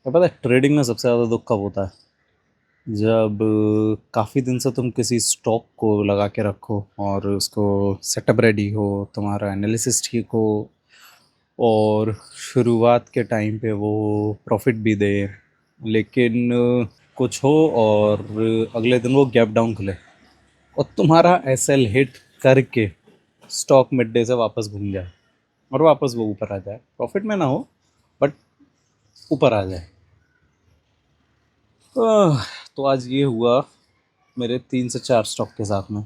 और पता है ट्रेडिंग में सबसे ज़्यादा दुख कब होता है? जब काफ़ी दिन से तुम किसी स्टॉक को लगा के रखो और उसको सेटअप रेडी हो, तुम्हारा एनालिसिस ठीक हो, और शुरुआत के टाइम पे वो प्रॉफिट भी दे, लेकिन कुछ हो और अगले दिन वो गैप डाउन खुले और तुम्हारा एसएल हिट करके स्टॉक मिड डे से वापस घूम जाए और वापस वो ऊपर आ जाए, प्रॉफिट में ना हो बट ऊपर आ जाए। तो आज ये हुआ मेरे 3 से 4 स्टॉक के साथ में।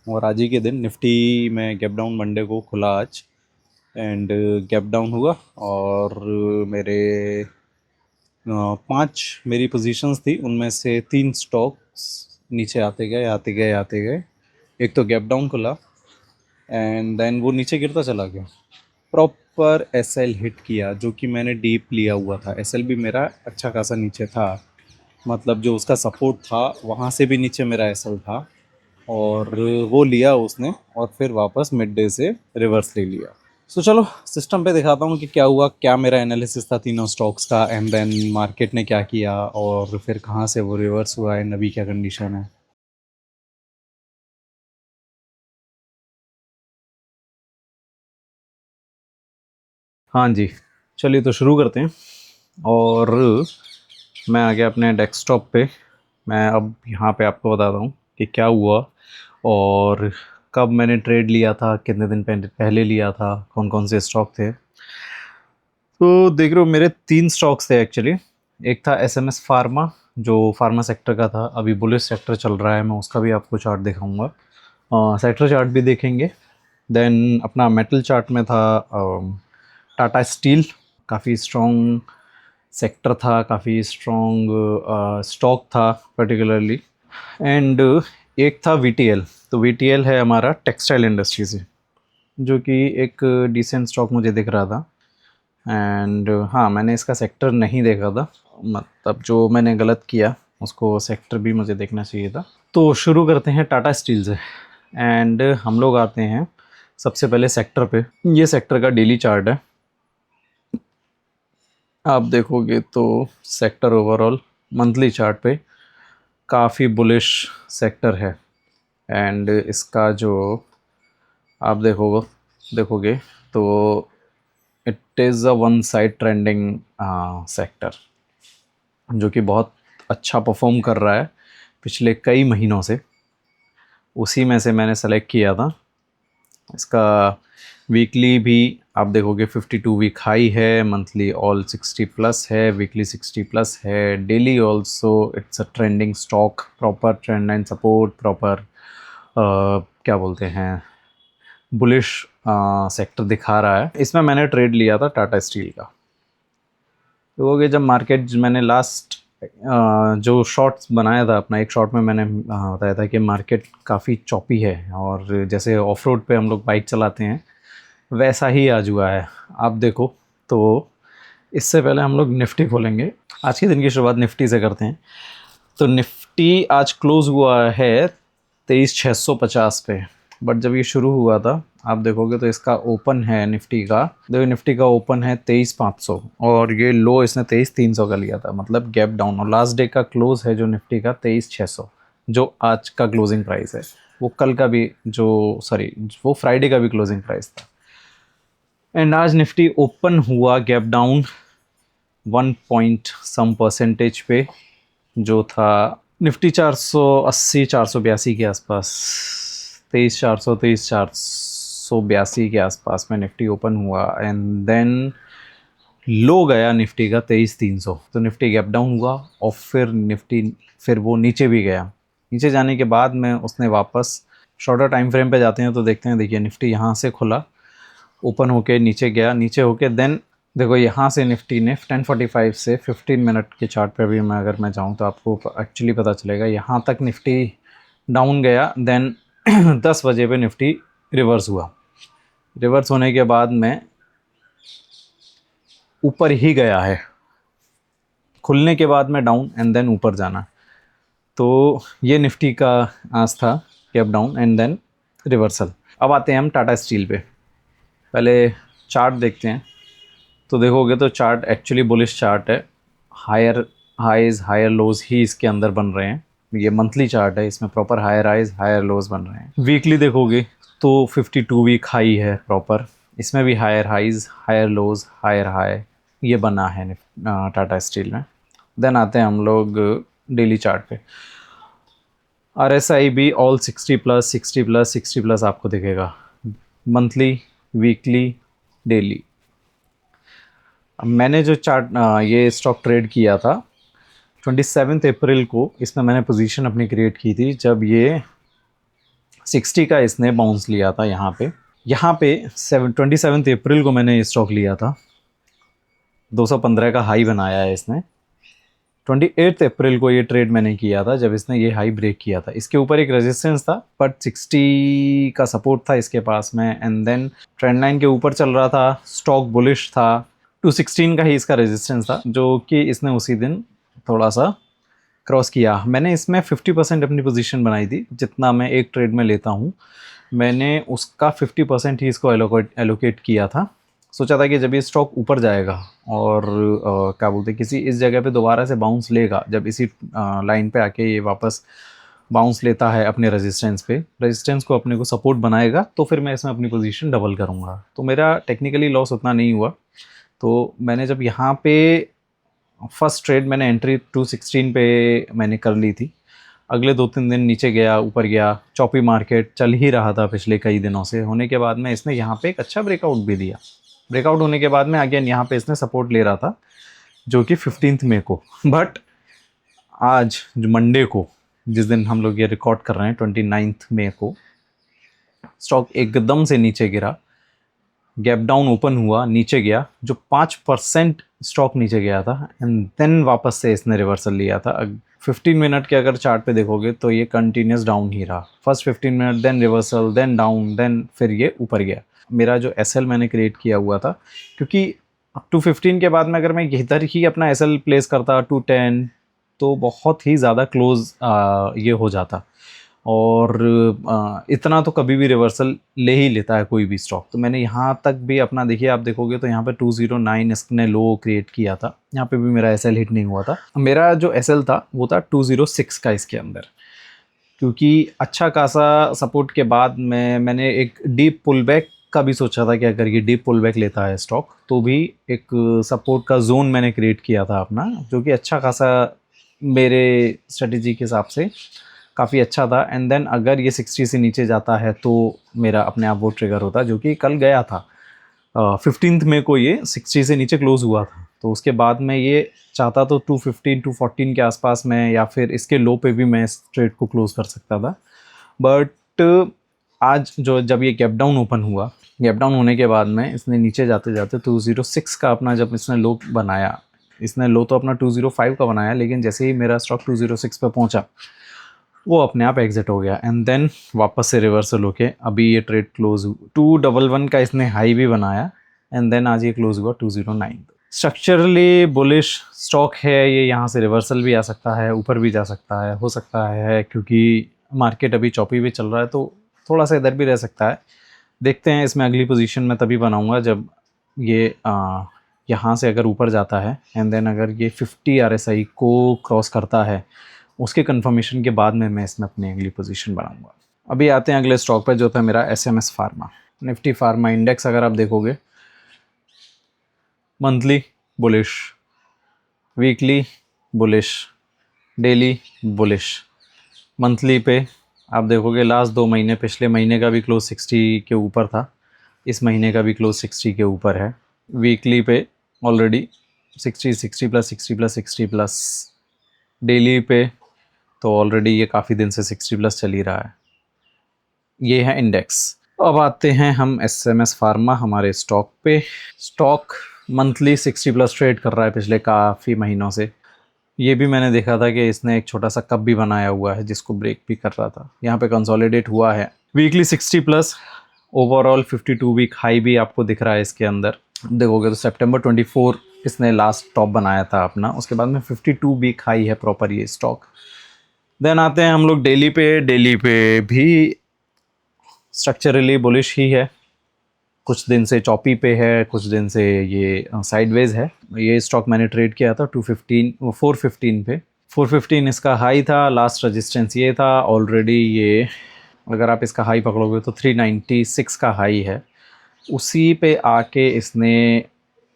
और आज ही के दिन निफ्टी में गैप डाउन मंडे को खुला आज, एंड गैप डाउन हुआ और मेरे 5 मेरी पोजीशंस थी, उनमें से 3 स्टॉक्स नीचे आते गए आते गए आते गए। एक तो गैप डाउन खुला एंड देन वो नीचे गिरता चला गया, प्रॉपर एसएल हिट किया, जो कि मैंने डीप लिया हुआ था। एसएल भी मेरा अच्छा खासा नीचे था, मतलब जो उसका सपोर्ट था वहाँ से भी नीचे मेरा एसएल था, और वो लिया उसने और फिर वापस मिड डे से रिवर्स ले लिया। सो चलो सिस्टम पे दिखाता हूँ कि क्या हुआ, क्या मेरा एनालिसिस था तीनों स्टॉक्स का, एंड देन मार्केट ने क्या किया और फिर कहाँ से वो रिवर्स हुआ एंड अभी क्या कंडीशन है। हाँ जी, चलिए तो शुरू करते हैं। और मैं आ गया अपने डेस्कटॉप पे। मैं अब यहाँ पे आपको बताता हूँ कि क्या हुआ और कब मैंने ट्रेड लिया था, कितने दिन पहले पहले लिया था, कौन कौन से स्टॉक थे। तो देख रहे हो मेरे 3 स्टॉक्स थे एक्चुअली। एक था एसएमएस फार्मा, जो फार्मा सेक्टर का था। अभी बुलिश सेक्टर चल रहा है, मैं उसका भी आपको चार्ट दिखाऊंगा, सेक्टर चार्ट भी देखेंगे। देन अपना मेटल चार्ट में था टाटा स्टील, काफ़ी स्ट्रॉन्ग सेक्टर था, काफ़ी स्ट्रॉन्ग स्टॉक था पर्टिकुलरली। एंड एक था वीटीएल। तो वीटीएल है हमारा टेक्सटाइल इंडस्ट्री से, जो कि एक डिसेंट स्टॉक मुझे दिख रहा था। एंड हाँ, मैंने इसका सेक्टर नहीं देखा था, मतलब जो मैंने गलत किया, उसको सेक्टर भी मुझे देखना चाहिए था। तो शुरू करते हैं टाटा स्टील से। एंड हम लोग आते हैं सबसे पहले सेक्टर पे। ये सेक्टर का डेली चार्ट है। आप देखोगे तो सेक्टर ओवरऑल मंथली चार्ट पे काफ़ी बुलिश सेक्टर है। एंड इसका जो आप देखोगे देखोगे तो it is a one side trending sector, जो कि बहुत अच्छा परफॉर्म कर रहा है पिछले कई महीनों से। उसी में से मैंने सेलेक्ट किया था इसका। वीकली भी आप देखोगे 52 वीक हाई है, मंथली ऑल 60 प्लस है, वीकली 60 प्लस है, daily also it's a trending stock, proper trend line support, proper क्या बोलते हैं, बुलिश सेक्टर दिखा रहा है। इसमें मैंने ट्रेड लिया था टाटा स्टील का। तो हो गया जब मार्केट, मैंने लास्ट जो शॉर्ट्स बनाया था अपना, एक शॉर्ट में मैंने बताया था कि मार्केट काफ़ी चॉपी है, और जैसे ऑफ रोड पे हम लोग बाइक चलाते हैं वैसा ही आज हुआ है। आप देखो तो इससे पहले हम लोग निफ्टी खोलेंगे। आज के दिन की शुरुआत निफ्टी से करते हैं। तो निफ्टी आज क्लोज हुआ है 23,650 पे, बट जब ये शुरू हुआ था आप देखोगे तो इसका ओपन है निफ्टी का, देखो निफ्टी का ओपन है 23,500, और ये लो इसने 23,300 का लिया था, मतलब गैप डाउन। और लास्ट डे का क्लोज है जो निफ्टी का 23,600, जो आज का क्लोजिंग प्राइस है। वो कल का भी, जो सॉरी, वो फ्राइडे का भी क्लोजिंग प्राइस था। एंड आज निफ्टी ओपन हुआ gap down 1 point some percentage पे, जो था निफ्टी 480 482 के आसपास, 23,400 23,482 के आसपास में निफ्टी ओपन हुआ। एंड देन लो गया निफ्टी का 23,300, तो निफ्टी गैप डाउन हुआ और फिर निफ्टी, फिर वो नीचे भी गया। नीचे जाने के बाद में उसने वापस शॉर्टर टाइम फ्रेम पे जाते हैं तो देखते हैं, देखिए निफ्टी यहाँ से खुला, ओपन होके नीचे गया, नीचे होके देन देखो यहाँ से निफ्टी ने 10:45 से 15 मिनट के चार्ट पे भी मैं अगर मैं जाऊँ तो आपको एक्चुअली पता चलेगा, यहाँ तक निफ्टी डाउन गया। देन 10 बजे पे निफ्टी रिवर्स हुआ। रिवर्स होने के बाद में ऊपर ही गया है, खुलने के बाद में डाउन एंड देन ऊपर जाना। तो ये निफ्टी का आज था, gap down and then reversal. अब आते हैं हम टाटा स्टील पे। पहले चार्ट देखते हैं। तो देखोगे तो चार्ट एक्चुअली बुलिश चार्ट है। हायर हाईज हायर लोज ही इसके अंदर बन रहे हैं। ये मंथली चार्ट है, इसमें proper higher highs higher lows बन रहे हैं। वीकली देखोगे तो 52 वीक हाई है प्रॉपर, इसमें भी higher highs higher lows higher high ये बना है टाटा स्टील में। देन आते हैं हम लोग डेली चार्ट पे। RSI भी ऑल 60 प्लस 60 प्लस 60 प्लस आपको दिखेगा, मंथली वीकली डेली। मैंने जो चार्ट ये स्टॉक ट्रेड किया था 27 अप्रैल को, इसमें मैंने पोजीशन अपनी क्रिएट की थी जब ये 60 का इसने बाउंस लिया था। यहाँ पे 27 अप्रैल को मैंने ये स्टॉक लिया था, 215 का हाई बनाया है इसने। 28 अप्रैल को ये ट्रेड मैंने किया था जब इसने ये हाई ब्रेक किया था। इसके ऊपर एक रेजिस्टेंस था बट 60 का सपोर्ट था इसके पास में, एंड देन ट्रेंड लाइन के ऊपर चल रहा था, स्टॉक बुलिश था। 216 का ही इसका रेजिस्टेंस था जो कि इसने उसी दिन थोड़ा सा क्रॉस किया। मैंने इसमें 50% अपनी पोजीशन बनाई थी, जितना मैं एक ट्रेड में लेता हूँ मैंने उसका 50% ही इसको एलोकेट किया था। सोचा था कि जब ये स्टॉक ऊपर जाएगा और क्या बोलते हैं किसी इस जगह पे दोबारा से बाउंस लेगा, जब इसी लाइन पे आके ये वापस बाउंस लेता है अपने रेजिस्टेंस को अपने को सपोर्ट बनाएगा, तो फिर मैं इसमें अपनी पोजीशन डबल करूँगा। तो मेरा टेक्निकली लॉस उतना नहीं हुआ। तो मैंने जब यहाँ पे फर्स्ट ट्रेड मैंने एंट्री 216 पे मैंने कर ली थी, अगले 2-3 दिन नीचे गया ऊपर गया, चॉपी मार्केट चल ही रहा था पिछले कई दिनों से। होने के बाद में इसने यहाँ पे एक अच्छा ब्रेकआउट भी दिया। ब्रेकआउट होने के बाद में अगेन यहाँ पे इसने सपोर्ट ले रहा था जो कि 15 मई को। बट आज जो मंडे को, जिस दिन हम लोग ये रिकॉर्ड कर रहे हैं 29 मई को, स्टॉक एकदम से नीचे गिरा, गैप डाउन ओपन हुआ, नीचे गया, जो 5% स्टॉक नीचे गया था, एंड देन वापस से इसने रिवर्सल लिया था। 15 मिनट के अगर चार्ट पे देखोगे तो ये कंटिन्यूस डाउन ही रहा, first 15 minute, then reversal, then down, then फिर ये ऊपर गया। मेरा जो SL मैंने क्रिएट किया हुआ था, क्योंकि 215 के बाद में अगर मैं इधर ही अपना SL प्लेस करता 210 तो बहुत ही ज़्यादा क्लोज ये हो जाता, और इतना तो कभी भी रिवर्सल ले ही लेता है कोई भी स्टॉक। तो मैंने यहाँ तक भी अपना, देखिए आप देखोगे तो यहाँ पे 209 इसने लो क्रिएट किया था, यहाँ पे भी मेरा SL हिट नहीं हुआ था। मेरा जो SL था वो था 206 का इसके अंदर, क्योंकि अच्छा खासा सपोर्ट के बाद मैंने एक डीप पुल बैक का भी सोचा था कि अगर ये डीप पुल बैक लेता है स्टॉक तो भी एक सपोर्ट का जोन मैंने क्रिएट किया था अपना, जो कि अच्छा खासा मेरे स्ट्रेटेजी के हिसाब से काफ़ी अच्छा था। एंड देन अगर ये 60 से नीचे जाता है तो मेरा अपने आप वो ट्रिगर होता, जो कि कल गया था 15 मई को ये 60 से नीचे क्लोज हुआ था। तो उसके बाद में ये चाहता तो 215 214 के आसपास में या फिर इसके लो पे भी मैं इस ट्रेड को क्लोज कर सकता था। बट आज जब ये गैप डाउन ओपन हुआ, गैप डाउन होने के बाद में इसने नीचे जाते जाते 206 का अपना जब इसने लो बनाया, इसने लो तो अपना 205 का बनाया, लेकिन जैसे ही मेरा स्टॉक 206 पे पहुंचा वो अपने आप एग्जिट हो गया, एंड देन वापस से रिवर्सल होके अभी ये ट्रेड क्लोज हुआ। 211 का इसने हाई भी बनाया, एंड देन आज ये क्लोज हुआ 209। स्ट्रक्चरली बुलिश स्टॉक है ये, यहाँ से रिवर्सल भी आ सकता है, ऊपर भी जा सकता है, हो सकता है, क्योंकि मार्केट अभी चॉपी भी चल रहा है तो थोड़ा सा इधर भी रह सकता है। देखते हैं, इसमें अगली पोजीशन मैं तभी बनाऊंगा जब ये यहाँ से अगर ऊपर जाता है, एंड देन अगर ये 50 RSI को क्रॉस करता है, उसके कंफर्मेशन के बाद में मैं इसमें अपनी अगली पोजीशन बनाऊंगा। अभी आते हैं अगले स्टॉक पर जो था मेरा SMS pharma. Nifty pharma index अगर आप देखोगे, monthly bullish, weekly bullish, daily bullish. Monthly पे आप देखोगे लास्ट 2 महीने, पिछले महीने का भी क्लोज 60 के ऊपर था, इस महीने का भी क्लोज 60 के ऊपर है। वीकली पे already 60 60 plus 60 plus 60 plus. Daily पे तो ऑलरेडी ये काफ़ी दिन से 60 प्लस चल ही रहा है। ये है इंडेक्स। अब आते हैं हम SMS फार्मा हमारे स्टॉक पे। स्टॉक मंथली 60 प्लस ट्रेड कर रहा है पिछले काफ़ी महीनों से। ये भी मैंने देखा था कि इसने एक छोटा सा कप भी बनाया हुआ है जिसको ब्रेक भी कर रहा था, यहाँ पे कंसोलिडेट हुआ है। Weekly 60 plus, overall 52 week high भी आपको दिख रहा है इसके अंदर। देखोगे तो सितंबर 24 इसने लास्ट टॉप बनाया था अपना, उसके बाद में 52 वीक हाई है प्रॉपर ये स्टॉक। देन आते हैं हम लोग डेली पे। डेली पे भी स्ट्रक्चरली बुलिश ही है, कुछ दिन से चॉपी पे है, कुछ दिन से ये साइडवेज है। ये स्टॉक मैंने ट्रेड किया था 215 415 पे। 415 इसका हाई था, लास्ट रेजिस्टेंस ये था ऑलरेडी। ये अगर आप इसका हाई पकड़ोगे तो 396 का हाई है। उसी पे आके इसने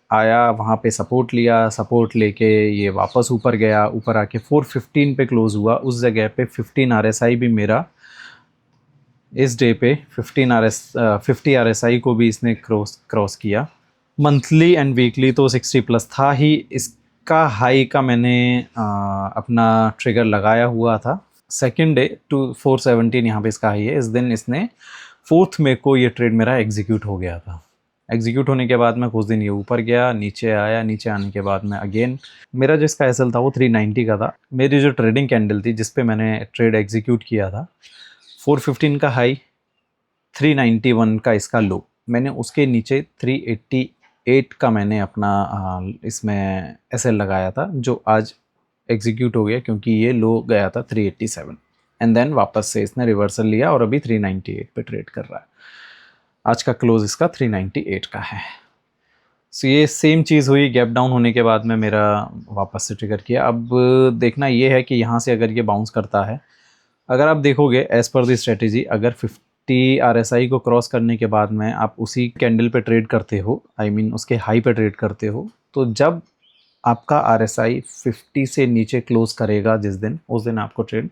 आया, वहाँ पे सपोर्ट लिया, सपोर्ट लेके ये वापस ऊपर गया, ऊपर आके 415 पे क्लोज हुआ। उस जगह पे 15 RSI भी मेरा इस डे पे 50 RSI को भी इसने क्रॉस किया। मंथली एंड वीकली तो 60 प्लस था ही। इसका हाई का मैंने अपना ट्रिगर लगाया हुआ था सेकेंड डे टू 417, यहाँ पे इसका हाई है। इस दिन इसने 4 मई को ये ट्रेड मेरा एग्जीक्यूट हो गया था। एग्जीक्यूट होने के बाद में कुछ दिन ये ऊपर गया, नीचे आया, नीचे आने के बाद में अगेन मेरा जो इसका एसएल था वो 390 का था। मेरी जो ट्रेडिंग कैंडल थी जिस पे मैंने ट्रेड एग्जीक्यूट किया था, 415 का हाई, 391 का इसका लो, मैंने उसके नीचे 388 का मैंने अपना इसमें एसएल लगाया था, जो आज एग्जीक्यूट हो गया क्योंकि ये लो गया था 387 एंड देन वापस से इसने रिवर्सल लिया और अभी 398 पे ट्रेड कर रहा है। आज का क्लोज इसका 398 का है। सो ये सेम चीज़ हुई, गैप डाउन होने के बाद में मेरा वापस से ट्रिगर किया। अब देखना ये है कि यहाँ से अगर ये बाउंस करता है, अगर आप देखोगे एज़ पर दी स्ट्रेटेजी, अगर 50 RSI को क्रॉस करने के बाद में आप उसी कैंडल पे ट्रेड करते हो, आई मीन उसके हाई पे ट्रेड करते हो, तो जब आपका RSI 50 से नीचे क्लोज करेगा जिस दिन, उस दिन आपको ट्रेड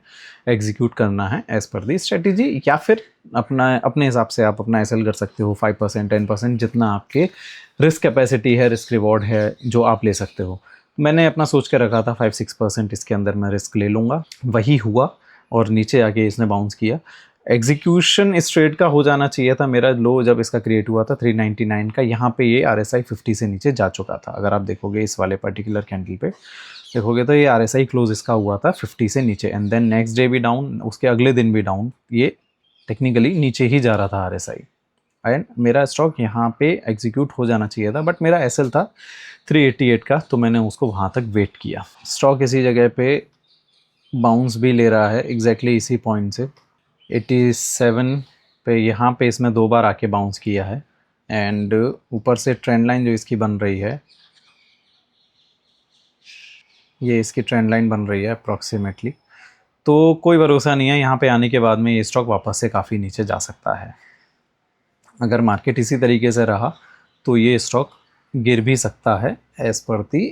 एग्जीक्यूट करना है एज़ पर दी स्ट्रेटेजी, या फिर अपने हिसाब से आप अपना एसएल कर सकते हो 5% 10%, जितना आपके रिस्क कैपेसिटी है, रिस्क रिवॉर्ड है जो आप ले सकते हो। मैंने अपना सोच के रखा था 5-6% इसके अंदर मैं रिस्क ले लूँगा, वही हुआ और नीचे आके इसने बाउंस किया। एग्जीक्यूशन इस ट्रेड का हो जाना चाहिए था। मेरा लो जब इसका क्रिएट हुआ था 399 का, यहाँ पे ये RSI 50 से नीचे जा चुका था। अगर आप देखोगे इस वाले पर्टिकुलर कैंडल पे देखोगे तो ये RSI क्लोज इसका हुआ था 50 से नीचे एंड देन नेक्स्ट डे भी डाउन, उसके अगले दिन भी डाउन, ये टेक्निकली नीचे ही जा रहा था RSI एंड मेरा स्टॉक यहाँ पे एग्जीक्यूट हो जाना चाहिए था, बट मेरा एसएल था 388 का, तो मैंने उसको वहाँ तक वेट किया। स्टॉक इसी जगह पे बाउंस भी ले रहा है एग्जैक्टली इसी पॉइंट से 87 पे, यहाँ पे इसमें 2 बार आके बाउंस किया है एंड ऊपर से ट्रेंड लाइन जो इसकी बन रही है, ये इसकी ट्रेंड लाइन बन रही है अप्रॉक्सीमेटली। तो कोई भरोसा नहीं है, यहाँ पे आने के बाद में ये स्टॉक वापस से काफ़ी नीचे जा सकता है। अगर मार्केट इसी तरीके से रहा तो ये स्टॉक गिर भी सकता है एज़ पर दी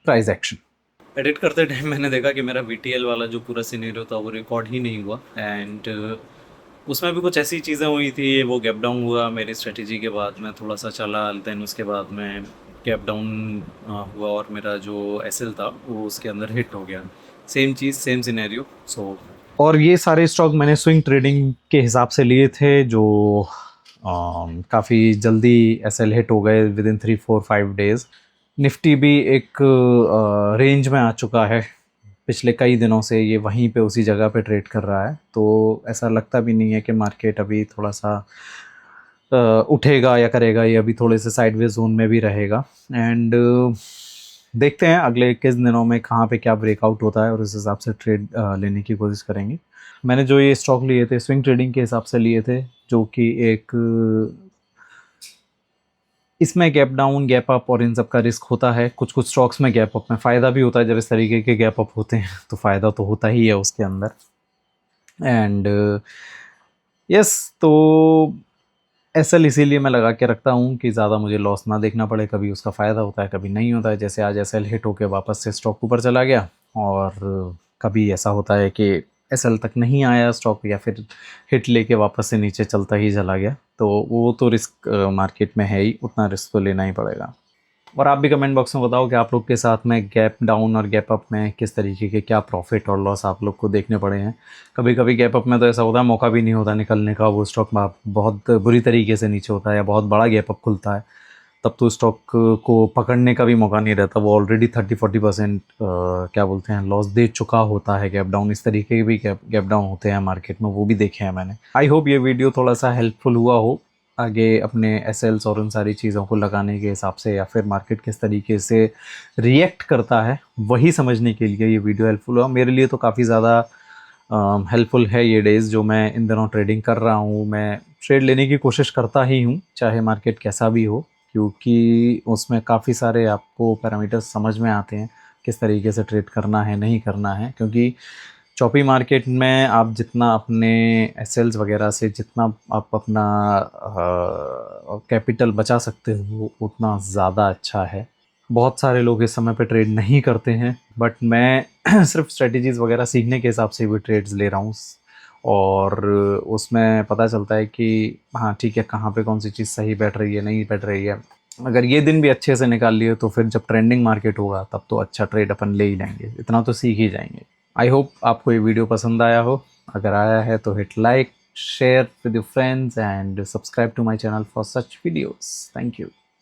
प्राइस एक्शन। एडिट करते टाइम मैंने देखा कि मेरा VTL वाला जो पूरा सिनेरियो था वो रिकॉर्ड ही नहीं हुआ एंड उसमें भी कुछ ऐसी चीज़ें हुई थी। वो गैप डाउन हुआ मेरी स्ट्रेटजी के बाद में थोड़ा सा चला, देन उसके बाद में गैप डाउन हुआ और मेरा जो एसएल था वो उसके अंदर हिट हो गया। सेम चीज़ सेम सिनेरियो। सो और ये सारे स्टॉक मैंने स्विंग ट्रेडिंग के हिसाब से लिए थे, जो काफ़ी जल्दी एसएल हिट हो गए विद इन 3-4-5 डेज़। निफ्टी भी एक रेंज में आ चुका है, पिछले कई दिनों से ये वहीं पे उसी जगह पे ट्रेड कर रहा है, तो ऐसा लगता भी नहीं है कि मार्केट अभी थोड़ा सा उठेगा या करेगा। ये अभी थोड़े से साइडवेज जोन में भी रहेगा एंड देखते हैं अगले 21 दिनों में कहाँ पे क्या ब्रेकआउट होता है और उस हिसाब से ट्रेड लेने की कोशिश करेंगे। मैंने जो ये स्टॉक लिए थे स्विंग ट्रेडिंग के हिसाब से लिए थे, जो कि एक इसमें गैप डाउन गैप अप और इन सब का रिस्क होता है। कुछ कुछ स्टॉक्स में गैप अप में फ़ायदा भी होता है, जब इस तरीके के गैप अप होते हैं तो फ़ायदा तो होता ही है उसके अंदर। एंड यस, तो एसएल इसीलिए मैं लगा के रखता हूँ कि ज़्यादा मुझे लॉस ना देखना पड़े। कभी उसका फ़ायदा होता है, कभी नहीं होता है। जैसे आज एसएल हिट होके वापस से स्टॉक ऊपर चला गया और कभी ऐसा होता है कि एसएल तक नहीं आया स्टॉक या फिर हिट लेके वापस से नीचे चलता ही चला गया, तो वो तो रिस्क मार्केट में है ही, उतना रिस्क तो लेना ही पड़ेगा। और आप भी कमेंट बॉक्स में बताओ कि आप लोग के साथ में गैप डाउन और गैप अप में किस तरीके के क्या प्रॉफिट और लॉस आप लोग को देखने पड़े हैं। कभी कभी गैप अप में तो ऐसा होता है मौका भी नहीं होता निकलने का, वो स्टॉक बहुत बुरी तरीके से नीचे होता है या बहुत बड़ा गैप अप खुलता है, तब तो स्टॉक को पकड़ने का भी मौका नहीं रहता। वो ऑलरेडी 30-40% क्या बोलते हैं लॉस दे चुका होता है गैप डाउन। इस तरीके के भी गैप डाउन होते हैं मार्केट में, वो भी देखे हैं मैंने। आई होप ये वीडियो थोड़ा सा हेल्पफुल हुआ हो आगे अपने एसएल्स और उन सारी चीज़ों को लगाने के हिसाब से, या फिर मार्केट किस तरीके से रिएक्ट करता है वही समझने के लिए ये वीडियो हेल्पफुल हुआ। मेरे लिए तो काफ़ी ज़्यादा हेल्पफुल है ये डेज़ जो मैं इन दिनों ट्रेडिंग कर रहा हूँ। मैं ट्रेड लेने की कोशिश करता ही हूँ, चाहे मार्केट कैसा भी हो, क्योंकि उसमें काफ़ी सारे आपको पैरामीटर्स समझ में आते हैं, किस तरीके से ट्रेड करना है, नहीं करना है। क्योंकि चॉपी मार्केट में आप जितना अपने एसएल्स वगैरह से जितना आप अपना कैपिटल बचा सकते हो, उतना ज़्यादा अच्छा है। बहुत सारे लोग इस समय पे ट्रेड नहीं करते हैं, बट मैं सिर्फ स्ट्रेटजीज़ वगैरह सीखने के हिसाब से भी ट्रेड्स ले रहा हूँ, और उसमें पता चलता है कि हाँ ठीक है, कहाँ पे कौन सी चीज़ सही बैठ रही है, नहीं बैठ रही है। अगर ये दिन भी अच्छे से निकाल लिए तो फिर जब ट्रेंडिंग मार्केट होगा तब तो अच्छा ट्रेड अपन ले ही लेंगे, इतना तो सीख ही जाएंगे। आई होप आपको ये वीडियो पसंद आया हो। अगर आया है तो hit like, share with your friends and subscribe to my channel for such videos. Thank you.